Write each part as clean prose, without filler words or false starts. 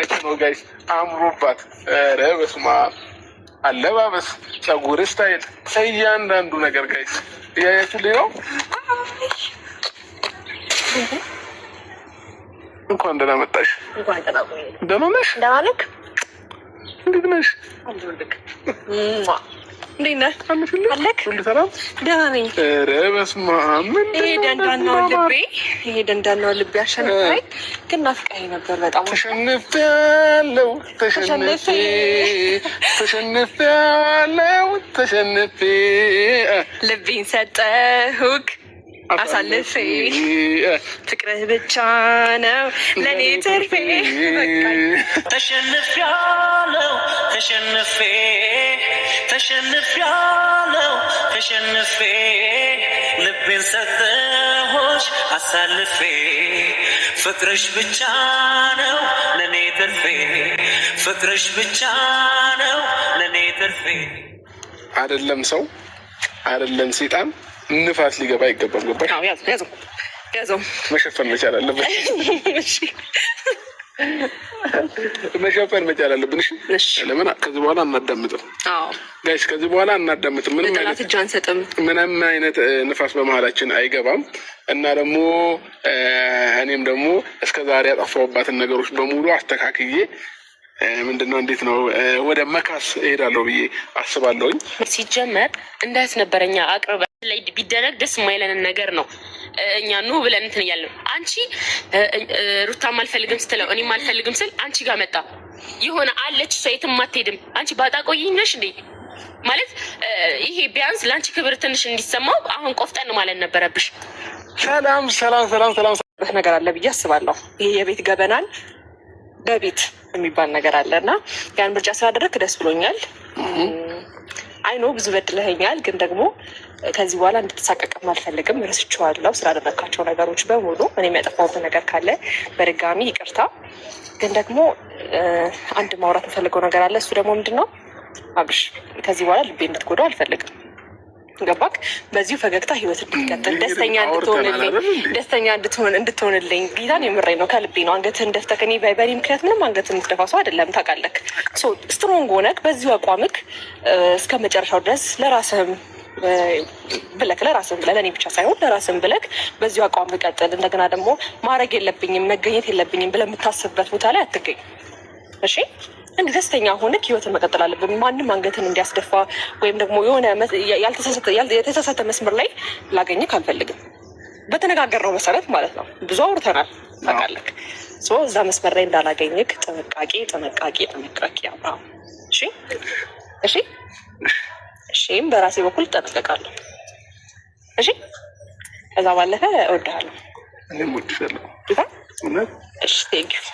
እየመጣች ነው ጋይስ። አምሮባት ኧረ በስመ አብ አለባበስ፣ ፀጉር ስታይል፣ እያንዳንዱ ነገር ጋይስ እያያችሁልኝ ነው። እንኳን ደህና መጣሽ። ደህና ነሽ? እንዴት ነሽ? እንዴት ነህ? አለክ? ሁሉ ሰላም? ደህና ነኝ። ኧረ በስመ አብ ይሄ ደንዳናው ልቤ አሸንፈኝ፣ ግን ናፍቀኸኝ ነበር በጣም። ተሸንፌ ልቤን ሰጠሁክ አሳልፌ፣ ፍቅርህ ብቻ ነው ለእኔ ትርፌ። ተሸንፌያለሁ ተሸንፌ ልቤን ሰጠሁሽ አሳልፌ፣ ፍቅርሽ ብቻ ነው ለእኔ ትርፌ፣ ፍቅርሽ ብቻ ነው ለእኔ ትርፌ። አይደለም ሰው አይደለም ሴጣን ንፋስ ሊገባ አይገባም። ገባሽ? ያዘው መሸፈን መቻል አለበት። መሸፈን መቻል አለብን። እሺ ለምን ከዚህ በኋላ አናዳምጥም? ጋይስ ከዚህ በኋላ አናዳምጥም። ምንም አይነት ንፋስ በመሀላችን አይገባም። እና ደግሞ እኔም ደግሞ እስከዛሬ ያጠፋሁባትን ነገሮች በሙሉ አስተካክዬ ምንድነው እንዴት ነው ወደ መካስ እሄዳለሁ ብዬ አስባለሁኝ። ሲጀመር እንዳት ነበረኛ አቅርበ ላይ ቢደረግ ደስ የማይለንን ነገር ነው እኛ ኑ ብለን እንትን እያለን፣ አንቺ ሩታም አልፈልግም ስትለው እኔም አልፈልግም ስል አንቺ ጋር መጣ የሆነ አለች እሷ የትም አትሄድም። አንቺ ባጣቆይኝ ነሽ እንዴ ማለት ይሄ ቢያንስ ለአንቺ ክብር ትንሽ እንዲሰማው አሁን ቆፍጠን ማለት ነበረብሽ። ሰላም ነገር አለ ብዬ አስባለሁ። ይሄ የቤት ገበናል በቤት የሚባል ነገር አለ እና ያን ምርጫ ስላደረግክ ደስ ብሎኛል። አይኖ ብዙ በድለኸኛል፣ ግን ደግሞ ከዚህ በኋላ እንድትሳቀቅም አልፈልግም። ረስቼዋለሁ ስላደረግካቸው ነገሮች በሙሉ። እኔም ያጠፋሁት ነገር ካለ በድጋሚ ይቅርታ። ግን ደግሞ አንድ ማውራት የምፈልገው ነገር አለ። እሱ ደግሞ ምንድን ነው አብርሽ፣ ከዚህ በኋላ ልቤ እንድትጎዳው አልፈልግም። ገባክ? በዚሁ ፈገግታ ህይወት እንድትቀጥል ደስተኛ እንድትሆንልኝ ጌታን የምሬ ነው፣ ከልቤ ነው። አንገትህን ደፍተህ እኔ በእኔ ምክንያት ምንም አንገትህን የምትደፋ ሰው አይደለም፣ ታውቃለህ። ስትሮንግ ሆነህ በዚሁ አቋምክ እስከ መጨረሻው ድረስ ለራስህም ብለህ ለእኔ ብቻ ሳይሆን ለራስህም ብለህ በዚሁ አቋም ቀጥል። እንደገና ደግሞ ማድረግ የለብኝም መገኘት የለብኝም ብለህ የምታስብበት ቦታ ላይ አትገኝ። እሺ እንዲህ ደስተኛ ሆነህ ህይወትን መቀጠል አለብን። ማንም አንገትን እንዲያስደፋ ወይም ደግሞ የሆነ የተሳሳተ መስመር ላይ ላገኘህ አልፈልግም። በተነጋገርነው መሰረት ማለት ነው። ብዙ አውርተናል ታውቃለህ። እዛ መስመር ላይ እንዳላገኘህ ጥንቃቄ አብርሃም። እሺም በራሴ በኩል እጠነቀቃለሁ። እሺ ከዛ ባለፈ እወድሃለሁ። እሺ ቴንኪው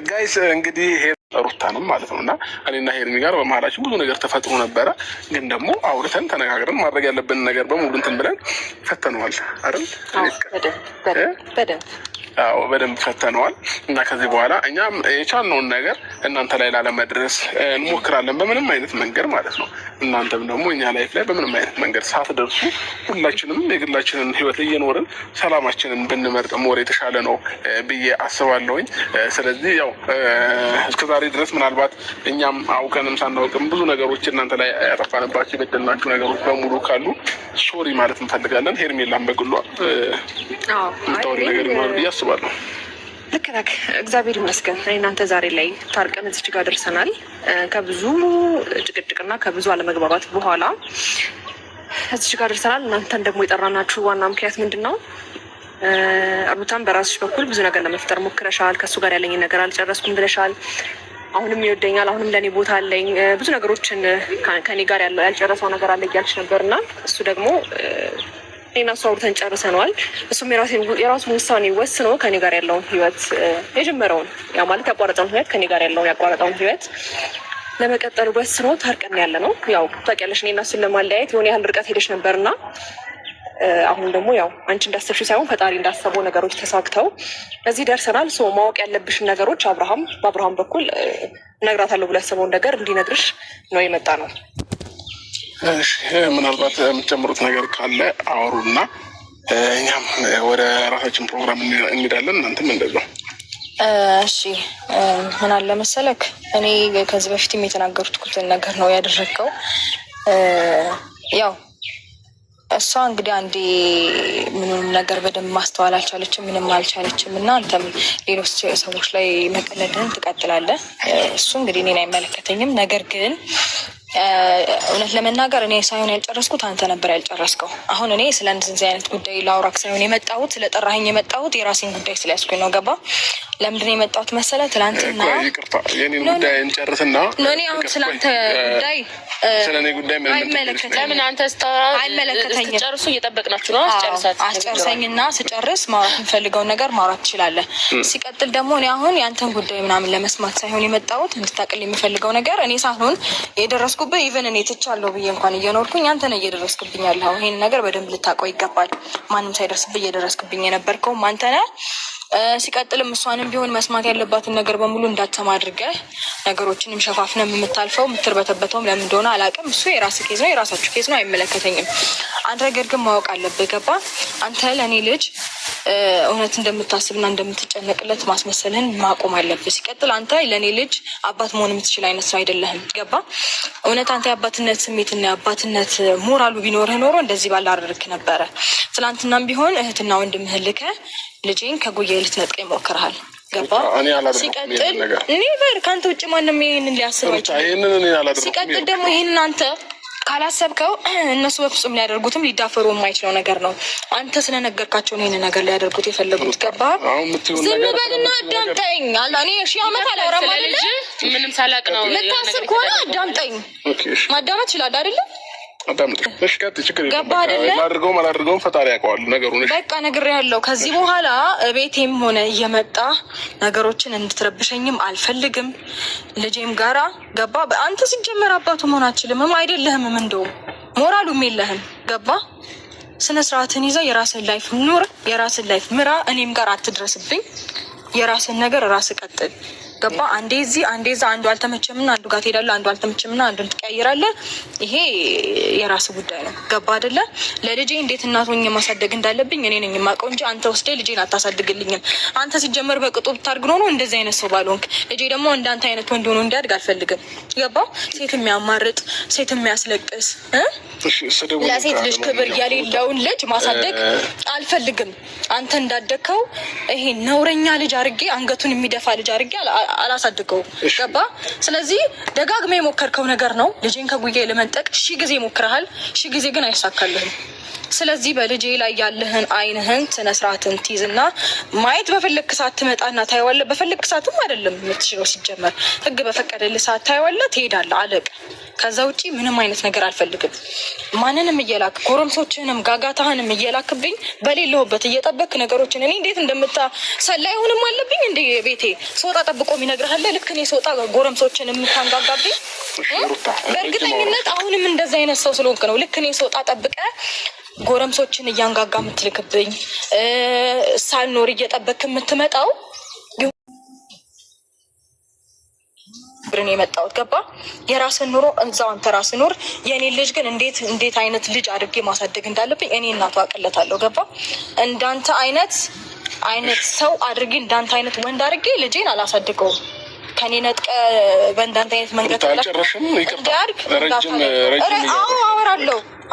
ጋይስ። እንግዲህ ሩታንም ማለት ነው እና እኔና ሄርሚ ጋር በመሀላችን ብዙ ነገር ተፈጥሮ ነበረ። ግን ደግሞ አውርተን ተነጋግረን ማድረግ ያለብን ነገር በሙሉ እንትን ብለን ፈተነዋል አይደል? በደንብ ፈተነዋል። እና ከዚህ በኋላ እኛም የቻልነውን ነገር እናንተ ላይ ላለመድረስ እንሞክራለን፣ በምንም አይነት መንገድ ማለት ነው። እናንተም ደግሞ እኛ ላይፍ ላይ በምንም አይነት መንገድ ሳትደርሱ ሁላችንም የግላችንን ህይወት እየኖርን ሰላማችንን ብንመርጥ ሞር የተሻለ ነው ብዬ አስባለሁኝ። ስለዚህ ያው እስከዛሬ ድረስ ምናልባት እኛም አውቀንም ሳናውቅም ብዙ ነገሮች እናንተ ላይ ያጠፋንባቸው የበደልናችሁ ነገሮች በሙሉ ካሉ ሶሪ ማለት እንፈልጋለን። ሄርሜላን በግሏ ምታወሪ ነገር ይኖራል ብዬ አስባለሁ። ልክ ነህ። እግዚአብሔር ይመስገን እናንተ ዛሬ ላይ ታርቀን እዚች ጋር ደርሰናል። ከብዙ ጭቅጭቅና ከብዙ አለመግባባት በኋላ እዚች ጋር ደርሰናል። እናንተን ደግሞ የጠራናችሁ ዋና ምክንያት ምንድን ነው? ሩታን በራስሽ በኩል ብዙ ነገር ለመፍጠር ሞክረሻል። ከእሱ ጋር ያለኝ ነገር አልጨረስኩም ብለሻል። አሁንም ይወደኛል፣ አሁንም ለእኔ ቦታ አለኝ፣ ብዙ ነገሮችን ከኔ ጋር ያልጨረሰው ነገር አለ እያልሽ ነበር እና እሱ ደግሞ እኔና እሱ አውርተን ጨርሰነዋል። እሱም የራሱን ውሳኔ ወስኖ ከኔ ጋር ያለውን ህይወት የጀመረውን ያ ማለት ያቋረጠውን ህይወት ከኔ ጋር ያለውን ያቋረጠውን ህይወት ለመቀጠል ወስኖ ታርቀን ያለ ነው። ያው ታውቂያለሽ እኔና እሱን ለማለያየት የሆነ ያህል ርቀት ሄደሽ ነበር እና አሁን ደግሞ ያው አንቺ እንዳሰብሽው ሳይሆን ፈጣሪ እንዳሰበው ነገሮች ተሳክተው እዚህ ደርሰናል። ማወቅ ያለብሽን ነገሮች በአብርሃም በኩል እነግራታለሁ ብሎ ያሰበውን ነገር እንዲነግርሽ ነው የመጣ ነው። ምናልባት የምትጨምሩት ነገር ካለ አወሩና እኛም ወደ ራሳችን ፕሮግራም እንሄዳለን። እናንተም እንደዛው እሺ ምን አለ መሰለክ፣ እኔ ከዚህ በፊትም የተናገርኩትን ነገር ነው ያደረግከው። ያው እሷ እንግዲህ አንዴ ምንም ነገር በደንብ ማስተዋል አልቻለችም፣ ምንም አልቻለችም እና አንተም ሌሎች ሰዎች ላይ መቀለድህን ትቀጥላለህ። እሱ እንግዲህ እኔን አይመለከተኝም። ነገር ግን እውነት ለመናገር እኔ ሳይሆን ያልጨረስኩት አንተ ነበር ያልጨረስከው። አሁን እኔ ስለ እንደዚህ አይነት ጉዳይ ላውራክ ሳይሆን የመጣሁት ስለጠራኸኝ የመጣሁት የራሴን ጉዳይ ስለያዝኩኝ ነው። ገባ? ለምንድን ነው የመጣሁት መሰለህ? ትናንትና የኔን ጉዳይ እንጨርስና እኔ አሁን ስለአንተ ጉዳይ ስለኔ ጉዳይ አይመለከተኝም። ለምን አንተ አይመለከተኝም። ጨርሱ እየጠበቅናችሁ ነው። አስጨርሰኝና ስጨርስ ማውራት የምፈልገውን ነገር ማውራት ትችላለህ። ሲቀጥል ደግሞ እኔ አሁን የአንተን ጉዳይ ምናምን ለመስማት ሳይሆን የመጣሁት እንድታቅል የሚፈልገው ነገር እኔ ሳይሆን የደረስኩበት ኢቨን እኔ ትቻለሁ ብዬ እንኳን እየኖርኩኝ አንተ ነህ እየደረስክብኝ ያለኸው። ይሄን ነገር በደንብ ልታውቀው ይገባል። ማንም ሳይደርስብህ እየደረስክብኝ የነበርከውም አንተ ነህ። ሲቀጥልም እሷንም ቢሆን መስማት ያለባትን ነገር በሙሉ እንዳትሰማ አድርገህ ነገሮችንም ሸፋፍነህ የምታልፈው የምትርበተበተውም ለምን እንደሆነ አላውቅም። እሱ የራስህ ኬዝ ነው፣ የራሳችሁ ኬዝ ነው፣ አይመለከተኝም። አንድ ነገር ግን ማወቅ አለብህ። ገባ? አንተ ለእኔ ልጅ እውነት እንደምታስብና እንደምትጨነቅለት ማስመሰልህን ማቆም አለብህ። ሲቀጥል አንተ ለእኔ ልጅ አባት መሆን የምትችል አይነት ሰው አይደለህም። ገባ? እውነት አንተ የአባትነት ስሜትና የአባትነት ሞራሉ ቢኖርህ ኖሮ እንደዚህ ባላደረግክ ነበረ። ትናንትናም ቢሆን እህትና ወንድምህን ልከህ ልጄን ከጉያ ልትነጥቀኝ ሞክረሃል። ገባ? ሲቀጥል ኔቨር ከአንተ ውጭ ማንም ይሄንን ሊያስብ አይችልም። ሲቀጥል ደግሞ ይሄንን አንተ ካላሰብከው እነሱ በፍጹም ሊያደርጉትም ሊዳፈሩ የማይችለው ነገር ነው። አንተ ስለነገርካቸው ይሄን ነገር ሊያደርጉት የፈለጉት። ገባ? ዝም በልና አዳምጠኝ። እኔ ሺህ ዓመት አላወራም አይደለ? ምንም ሳላቅ ነው የምታስብ ከሆነ አዳምጠኝ። ማዳመጥ ይችላል አይደለ? ገባ አይደለ? አላደርገውም ፈጣሪ ያውቀዋል ነገሩን። በቃ ነግሬሃለሁ። ከዚህ በኋላ ቤቴም ሆነ እየመጣ ነገሮችን እንድትረብሸኝም አልፈልግም ልጄም ጋራ። ገባ? አንተ ሲጀመር አባቱ መሆን አትችልምም አይደለህም። እንደውም ሞራሉም የለህም። ገባ? ስነ ስርዓትን ይዘህ የራስን ላይፍ ኑር፣ የራስን ላይፍ ምራ። እኔም ጋር አትድረስብኝ። የራስን ነገር ራስ ቀጥል። ገባ? አንዴ እዚህ አንዴ እዛ፣ አንዱ አልተመቸምና አንዱ ጋር ትሄዳለህ፣ አንዱ አልተመቸምና አንዱን ትቀይራለህ። ይሄ የራስ ጉዳይ ነው። ገባ አይደለ? ለልጄ እንዴት እናት ሆኜ ማሳደግ እንዳለብኝ እኔ ነኝ የማውቀው እንጂ አንተ ወስደህ ልጄን አታሳድግልኝም። አንተ ሲጀመር በቅጡ ብታድግ ኖሮ እንደዚህ አይነት ሰው ባልሆንክ። ልጄ ደግሞ እንዳንተ አይነት ወንድ ሆኖ እንዲያድግ አልፈልግም። ገባ? ሴት የሚያማርጥ ሴት የሚያስለቅስ ለሴት ልጅ ክብር የሌለውን ልጅ ማሳደግ አልፈልግም። አንተ እንዳደግከው ይሄ ነውረኛ ልጅ አድርጌ አንገቱን የሚደፋ ልጅ አድርጌ አላሳድገው። ገባ? ስለዚህ ደጋግሜ የሞከርከው ነገር ነው። ልጄን ከጉያ ለመንጠቅ 1000 ጊዜ ሞክረሃል፣ 1000 ጊዜ ግን አይሳካልህም። ስለዚህ በልጄ ላይ ያለህን አይንህን ስነ ስርዓትን ትይዝና ማየት በፈለግክ ሰዓት ትመጣና ታየዋለህ። በፈለግክ ሰዓትም አይደለም የምትችለው፣ ሲጀመር ህግ በፈቀደልህ ሰዓት ታየዋለህ፣ ትሄዳለህ፣ አለቅ። ከዛ ውጪ ምንም አይነት ነገር አልፈልግም። ማንንም እየላክ ጎረምሶችህንም ጋጋታህንም እየላክብኝ በሌለሁበት እየጠበክ ነገሮችን እኔ እንዴት ሰላይ ሆንም አለብኝ እንደ ቤቴ ሶጣ ጠብቆ የሚነግርሃለ ልክ እኔ ሶጣ ጎረምሶችን የምታንጋጋብኝ። በእርግጠኝነት አሁንም እንደዚህ አይነት ሰው ስለሆንክ ነው። ልክ እኔ ሶጣ ጠብቀ ጎረምሶችን እያንጋጋ የምትልክብኝ፣ ሳልኖር እየጠበክ የምትመጣው ብርን የመጣሁት። ገባ? የራስን ኑሮ እዛው አንተ ራስህ ኑር። የኔ ልጅ ግን እንዴት አይነት ልጅ አድርጌ ማሳደግ እንዳለብኝ እኔ እናቱ አቅለታለሁ። ገባ? እንዳንተ አይነት ሰው አድርጌ እንዳንተ አይነት ወንድ አድርጌ ልጄን አላሳድገውም። ከኔ ነጥቀ በእንዳንተ አይነት መንገድ እንዲያድግ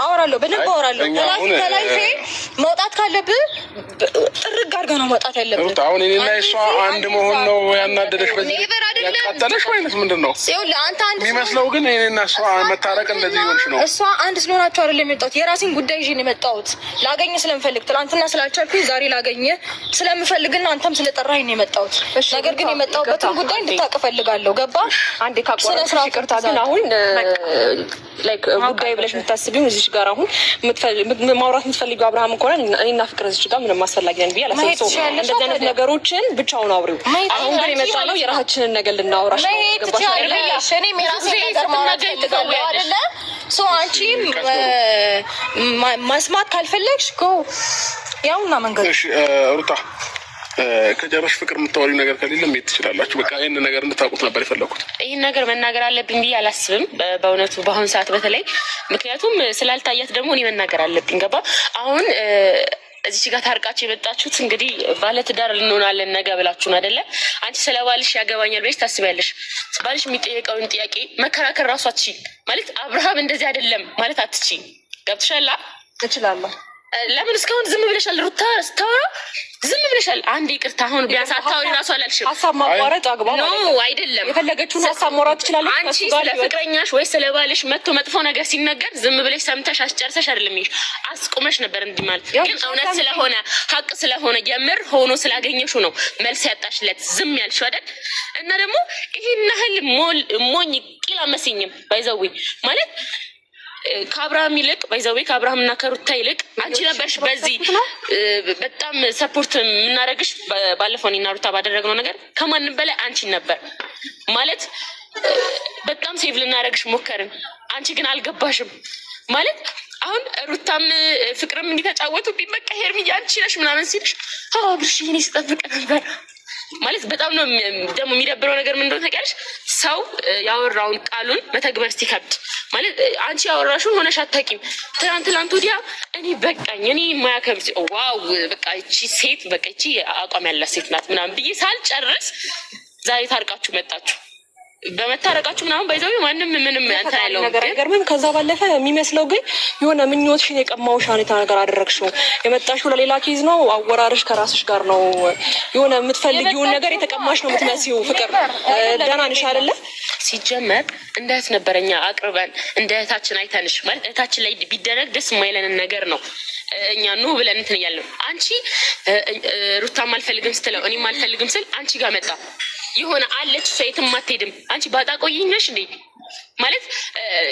አወራለሁ፣ በደንብ አወራለሁ። ከላይፌ መውጣት ካለብህ ጥርግ አድርገህ ነው መውጣት ያለብህ። አሁን እኔና እሷ አንድ መሆን ነው ያናደደሽ? በዚህ ያቃጠለሽ ወይስ ምንድን ነው የሚመስለው? ግን እኔና እሷ መታረቅ እንደዚህ ይሆንሽ ነው? እሷ አንድ ስለሆናችሁ አይደለም የመጣሁት፣ የራሴን ጉዳይ ይዤ ነው የመጣሁት። ላገኘ ስለምፈልግ ትናንትና ስላልቻልኩኝ ዛሬ ላገኘ ስለምፈልግና አንተም ስለጠራኸኝ ነው የመጣሁት። ነገር ግን የመጣሁበትን ጉዳይ እንድታውቅ እፈልጋለሁ። ገባ? አንዴ ካቆነ ይቅርታ። ግን አሁን ጉዳይ ብለሽ የምታስቢው እዚህ ጋር አሁን ማውራት የምትፈልጊው አብርሃም ከሆነ እኔና ፍቅር እዚህ ጋር ምንም አስፈላጊ ነን ብዬ አላሰብኩም። እንደዚህ አይነት ነገሮችን ብቻውን አውሪው። አሁን ግን የመጣ ነው የራሳችንን ነገር ልናወራሽ ነው። አንቺም መስማት ካልፈለግሽ ያውና መንገድ ሩታ ከጨረሽ ፍቅር የምታወሪው ነገር ከሌለ መሄድ ትችላላችሁ። በቃ ይህን ነገር እንድታውቁት ነበር የፈለኩት። ይህን ነገር መናገር አለብኝ ብዬ አላስብም በእውነቱ በአሁኑ ሰዓት በተለይ ምክንያቱም ስላልታያት ደግሞ እኔ መናገር አለብኝ። ገባ? አሁን እዚህ ጋር ታርቃችሁ የመጣችሁት እንግዲህ ባለትዳር ልንሆናለን ነገ ብላችሁን አይደለ? አንቺ ስለ ባልሽ ያገባኛል ብለሽ ታስቢያለሽ። ባልሽ የሚጠየቀውን ጥያቄ መከራከር ራሱ አትችይም ማለት አብርሃም እንደዚህ አይደለም ማለት አትችይም። ገብቶሻል? እችላለሁ። ለምን እስካሁን ዝም ብለሻል? ሩታ ስታወራ ዝም ብለሻል። አንድ ይቅርታ፣ አሁን ቢያንስ አታወሪ ራሱ አላልሽም። ሀሳብ ማቋረጥ አግባብ ኖ አይደለም። የፈለገችውን ሀሳብ ማውራት ትችላለች። አንቺ ስለ ፍቅረኛሽ ወይ ስለ ባልሽ መጥቶ መጥፎ ነገር ሲነገር ዝም ብለሽ ሰምተሽ አስጨርሰሽ አይደለም ይሄ አስቁመሽ ነበር እንዲህ ማለት። ግን እውነት ስለሆነ ሀቅ ስለሆነ የምር ሆኖ ስላገኘሽው ነው መልስ ያጣሽለት ዝም ያልሽው አይደል? እና ደግሞ ይሄን ያህል ሞኝ ቂል አመስኝም ባይዘዊ ማለት ከአብርሃም ይልቅ ባይዘዌ ከአብርሃም እና ከሩታ ይልቅ አንቺ ነበርሽ በዚህ በጣም ሰፖርት የምናደርግሽ። ባለፈው እኔና ሩታ ባደረግነው ነገር ከማንም በላይ አንቺን ነበር ማለት በጣም ሴቭ ልናደርግሽ ሞከርን። አንቺ ግን አልገባሽም ማለት አሁን ሩታም ፍቅርም እንዲተጫወቱ በቃ ሄርሚያ አንቺ ነሽ ምናምን ሲልሽ ብርሽ እኔ ስጠብቅ ነበር ማለት በጣም ነው ደግሞ የሚደብረው ነገር ምን እንደሆነ ታውቂያለሽ? ሰው ያወራውን ቃሉን መተግበር ሲከብድ ማለት አንቺ ያወራሽውን ሆነሽ አታውቂም። ትናንት ወዲያ እኔ በቃኝ እኔ የማያከብድ ዋው በቃ እቺ ሴት በቃ እቺ አቋም ያላት ሴት ናት ምናምን ብዬ ሳልጨርስ ዛሬ ታርቃችሁ መጣችሁ። በመታረቃችሁ ምናምን ባይዘው ማንም ምንም አንተ ያለው ነገር ምን ከዛ ባለፈ የሚመስለው ግን የሆነ ምኞትሽን የቀማውሽ አይነት ነገር አደረግሽው። የመጣሽው ለሌላ ኬዝ ነው። አወራርሽ ከራስሽ ጋር ነው። የሆነ የምትፈልጊውን ነገር የተቀማሽ ነው የምትመስይው። ፍቅር ደህና ነሽ አይደለ? ሲጀመር እንደ እህት ነበረኛ አቅርበን እንደ እህታችን አይተንሽ ማለት እህታችን ላይ ቢደረግ ደስ የማይለንን ነገር ነው እኛ ኑ ብለን እንትን እያለን አንቺ ሩታም አልፈልግም ስትለው እኔም አልፈልግም ስል አንቺ ጋር መጣ የሆነ አለች ሴትም አትሄድም። አንቺ ባጣ ቆይኝ ነሽ እንዴ ማለት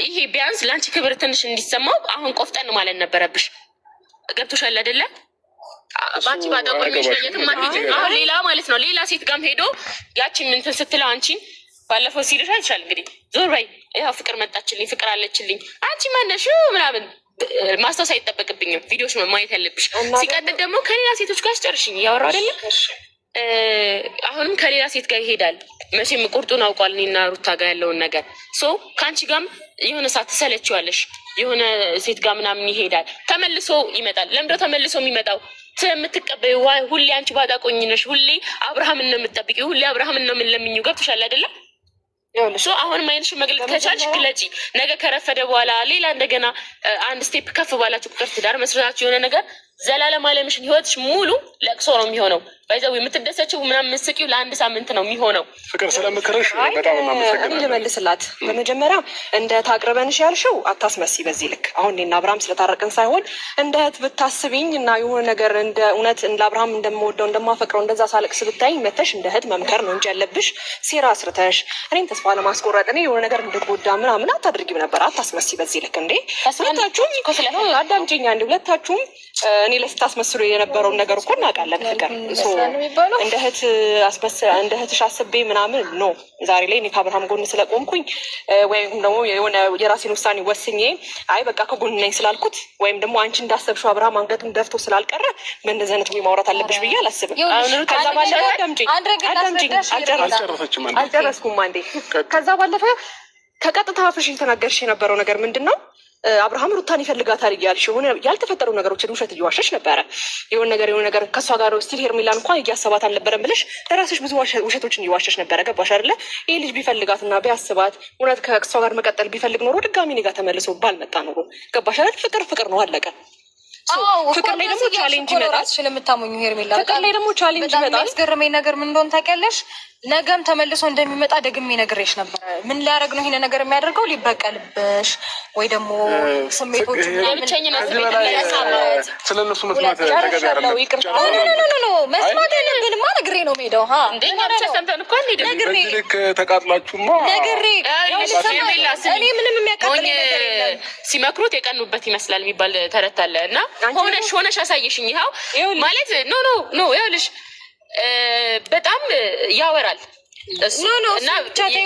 ይሄ ቢያንስ ለአንቺ ክብር ትንሽ እንዲሰማው አሁን ቆፍጠን ማለት ነበረብሽ። ገብቶሻል አይደለ? ባንቺ ባጣ ቆይኝ ነሽ የትም አትሄድም። አሁን ሌላ ማለት ነው ሌላ ሴት ጋርም ሄዶ ያቺን እንትን ስትለው አንቺን ባለፈው ሲልሽ አይቻል እንግዲህ ዞር በይ ያው ፍቅር መጣችልኝ ፍቅር አለችልኝ አንቺ ማነሽ ምናምን ማስታወስ አይጠበቅብኝም። ቪዲዮሽ ማየት ያለብሽ። ሲቀጥል ደግሞ ከሌላ ሴቶች ጋር አስጨርሽኝ እያወራሁ አይደለም አሁንም ከሌላ ሴት ጋር ይሄዳል። መቼም ቁርጡን አውቋል እኔና ሩታ ጋር ያለውን ነገር ከአንቺ ጋርም የሆነ ሰዓት ትሰለችዋለሽ። የሆነ ሴት ጋር ምናምን ይሄዳል ተመልሶ ይመጣል። ለምንድነው ተመልሶ የሚመጣው? ስለምትቀበዩ ሁሌ አንቺ ባዳ ቆኝ ነሽ። ሁሌ አብርሃምን ነው የምትጠብቂው። ሁሌ አብርሃምን ነው የምንለምኚው። ገብቶሻል አይደለም? አሁንም አይንሽን መግለጽ ከቻልሽ ግለጪ። ነገ ከረፈደ በኋላ ሌላ እንደገና አንድ ስቴፕ ከፍ ባላችሁ ቁጥር ትዳር መስራታችሁ የሆነ ነገር ዘላለም አለምሽን ህይወትሽ ሙሉ ለቅሶ ነው የሚሆነው። ባይዘው የምትደሰችው ምናምን ምስቂው ለአንድ ሳምንት ነው የሚሆነው። ፍቅር ስለምክርሽ በጣም እናመሰግናለን። ልመልስላት በመጀመሪያ እንደ ታቅርበንሽ ያልሽው አታስመሲ በዚህ ልክ። አሁን እኔና አብርሃም ስለታረቅን ሳይሆን እንደ እህት ብታስቢኝ እና የሆነ ነገር እንደ እውነት እንደ አብርሃም እንደምወደው እንደማፈቅረው እንደዛ ሳለቅስ ብታይኝ መተሽ እንደ እህት መምከር ነው እንጂ ያለብሽ ሴራ አስርተሽ እኔም ተስፋ ለማስቆረጥ እኔ የሆነ ነገር እንድጎዳ ምናምን አታድርጊም ነበር። አታስመሲ በዚህ ልክ እንዴ። ሁለታችሁም አዳምጪኝ አንዴ። ሁለታችሁም እኔ ላይ ስታስመስሉ የነበረውን ነገር እኮ እናውቃለን። ፍቅር እንደ እህትሽ አስቤ ምናምን ኖ ዛሬ ላይ እኔ ከአብርሃም ጎን ስለቆምኩኝ ወይም ደግሞ የሆነ የራሴን ውሳኔ ወስኜ አይ በቃ ከጎን ነኝ ስላልኩት ወይም ደግሞ አንቺ እንዳሰብሽው አብርሃም አንገቱን ደፍቶ ስላልቀረ በእንደዚህ አይነት ወይ ማውራት አለብሽ ብዬ አላስብም። ከዛ ባለፈ አልጨረስኩም አንዴ። ከዛ ባለፈ ከቀጥታ አፍሽ ተናገርሽ የነበረው ነገር ምንድን ነው? አብርሃም ሩታን ይፈልጋታል እያልሽ የሆነ ያልተፈጠሩ ነገሮችን ውሸት እየዋሸሽ ነበረ። የሆነ ነገር ከእሷ ጋር ስቲል ሄርሜላን እንኳን እያሰባት አልነበረም ብለሽ ለራስሽ ብዙ ውሸቶችን እየዋሸሽ ነበረ። ገባሽ አይደለ? ይህ ልጅ ቢፈልጋትና ቢያስባት እውነት ከእሷ ጋር መቀጠል ቢፈልግ ኖሮ ድጋሚ እኔ ጋር ተመልሶ ባልመጣ ኖሮ። ገባሽ አይደል? ፍቅር ነው አለቀ። ፍቅር ላይ ደግሞ ቻሌንጅ ይመጣል። ስለምታሞኙ ሄርሜላ ፍቅር ላይ ደግሞ ቻሌንጅ ይመጣል። ያስገረመኝ ነገር ምን እንደሆነ ታውቂያለሽ? ነገም ተመልሶ እንደሚመጣ ደግሜ ነግሬሽ ነበረ። ምን ሊያደርግ ነው ይሄን ነገር የሚያደርገው? ሊበቀልብሽ ወይ ደግሞ ስሜቶች ስለነሱ መስማት ተገቢ አይደለም። መስማት ያለብንማ ነግሬ ነው የምሄደው። ነግሬ ተቃጥላችሁማ ነግሬ እኔ ምንም የሚያቃጥል ሲመክሩት የቀኑበት ይመስላል የሚባል ተረት አለ እና ሆነሽ አሳየሽኝ። ይኸው ማለት ኖ ይኸውልሽ በጣም ያወራል እና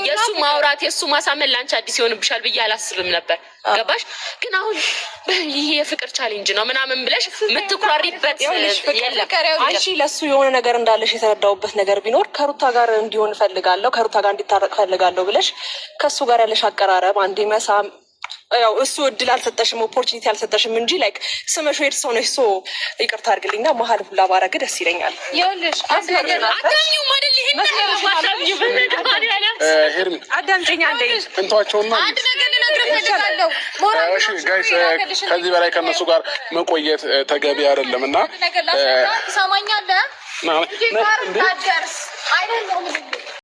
የእሱ ማውራት የእሱ ማሳመን ለአንቺ አዲስ ይሆንብሻል ብዬ አላስብም ነበር። ገባሽ? ግን አሁን ይህ የፍቅር ቻሌንጅ ነው ምናምን ብለሽ የምትኩራሪበት የለም። አንቺ ለእሱ የሆነ ነገር እንዳለሽ የተረዳውበት ነገር ቢኖር ከሩታ ጋር እንዲሆን እፈልጋለሁ፣ ከሩታ ጋር እንዲታረቅ እፈልጋለሁ ብለሽ ከእሱ ጋር ያለሽ አቀራረብ አንዴ መሳም ያው እሱ እድል አልሰጠሽም፣ ኦፖርቹኒቲ አልሰጠሽም እንጂ ላይክ ስመሽ ሄድ ሰው ነሽ። ሶ ይቅርታ አድርግልኝና መሀል ሁላ ባረግ ደስ ይለኛል። ይኸውልሽ ሄርሚ አዳምጪኝ አንዴ እንተዋቸውና አንድ ነገር ልነግርህ እፈልጋለሁ። ጋይስ ከዚህ በላይ ከእነሱ ጋር መቆየት ተገቢ አይደለም እና ነገር ላስረዳ ትሰማኛለህ?